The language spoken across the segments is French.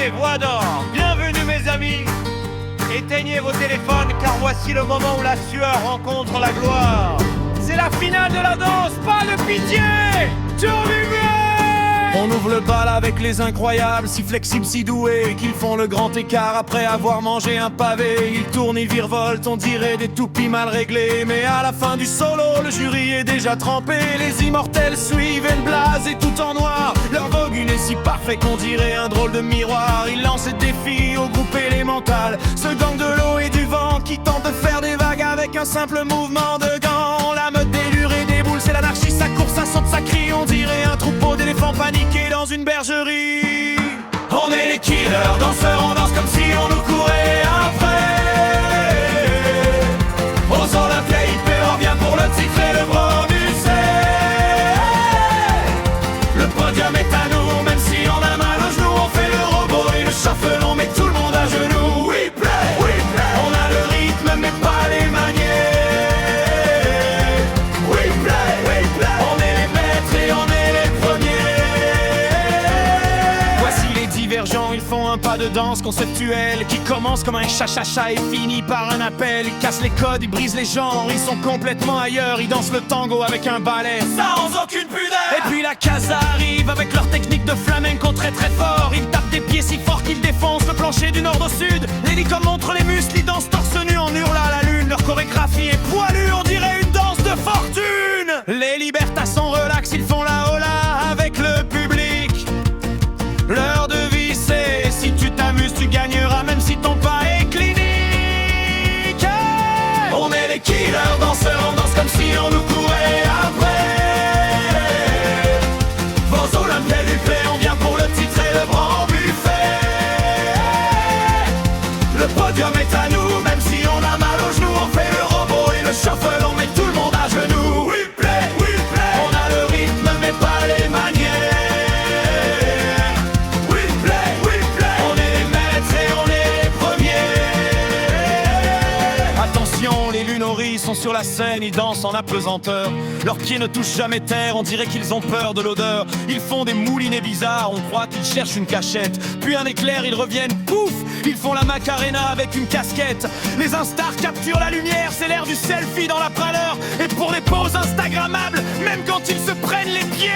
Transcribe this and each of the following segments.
Olivier, voix d'or. Bienvenue mes amis. Éteignez vos téléphones car voici le moment où la sueur rencontre la gloire. C'est la finale de la danse, pas de pitié. On ouvre le bal avec les incroyables, si flexibles, si doués, qu'ils font le grand écart après avoir mangé un pavé. Ils tournent, ils virevoltent, on dirait des toupies mal réglés. Mais à la fin du solo, le jury est déjà trempé. Les immortels suivent et blasés tout en noir. Leur vogue est si parfait qu'on dirait un drôle de miroir. Ils lancent des défis au groupe élémental, ce gang de l'eau et du vent qui tente de faire des vagues avec un simple mouvement de gants. La meute délure et déboule, c'est l'anarchie, ça court, ça saute, ça crie. On dirait un troupeau d'éléphants paniqués dans une bergerie. On est les killers, danseurs, on danse comme si on nous courait après. Aux Olympiades, on vient pour le titre et le bronze. Le podium est à nous, même si on a mal aux genoux. On fait le robot et le shuffle, on met tout le monde à genoux. We play, on a le rythme mais pas les manières. We play, on est les maîtres et on est les premiers. Voici les divergents, ils font un pas de danse conceptuel qui commence comme un cha-cha-cha et finit par un appel. Ils cassent les codes, ils brisent les genres, ils sont complètement ailleurs. Ils dansent le tango avec un ballet sans aucune pudeur. Et puis la casa arrive avec leur technique de flamenco très très fort. Ils tapent des pieds si fort qu'ils défoncent le plancher du nord au sud. Les licornes montrent les muscles, ils dansent torse nu en hurlant à la lune. Leur chorégraphie est poilue, on dirait une danse de fortune. Les libertas sont relax, ils font la hola avec le public. Leur devise c'est si tu t'amuses tu gagneras même si ton pas est clinique. On est les killers, danseurs, on danse comme si on nous courait après. Vos Olympiades du play, on vient pour le titre et le grand buffet. Le podium est à nous, même si on a mal aux genoux. On fait le robot et le shuffle, on met tout le monde à genoux. We play, on a le rythme mais pas les manières. On est les maîtres et on est les premiers. Attention, les lunoris sont sur la scène, ils dansent en apesanteur. Leurs pieds ne touchent jamais terre, on dirait qu'ils ont peur de l'odeur. Ils font des moulinets bizarres, on croit qu'ils cherchent une cachette. Puis un éclair, ils reviennent, pouf, ils font la macarena avec une casquette. Les instars capturent la lumière, c'est l'air du selfie dans la pâleur. Et pour les poses instagrammables, même quand ils se prennent les pieds.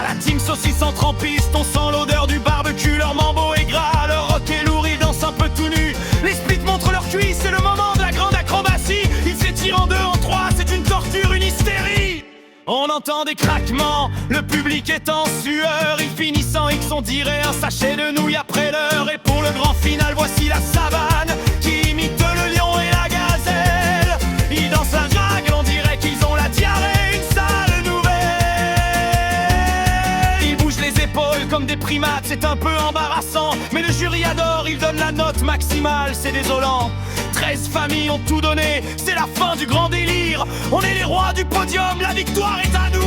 La team saucisse entre en piste, on sent l'odeur du barbecue. Leur mambo est gras, leur rock est lourd, ils dansent un peu tout nus. Les splits montrent leurs cuisses, c'est le moment de la grande acrobatie. Ils s'étirent en deux, en trois, c'est une torture, une hystérie. On entend des craquements, le public est en sueur. Ils finissent en X, on dirait un sachet de nouilles après l'heure. Et pour le grand final, voici la savane qui imite le lion et la gazelle. Ils dansent la jungle, on dirait qu'ils ont la diarrhée, une sale nouvelle. Ils bougent les épaules comme des primates, c'est un peu embarrassant. Mais le jury adore, il donne la note maximale, c'est désolant. 13 familles ont tout donné, c'est la fin du grand délire. On est les rois du podium, la victoire est à nous.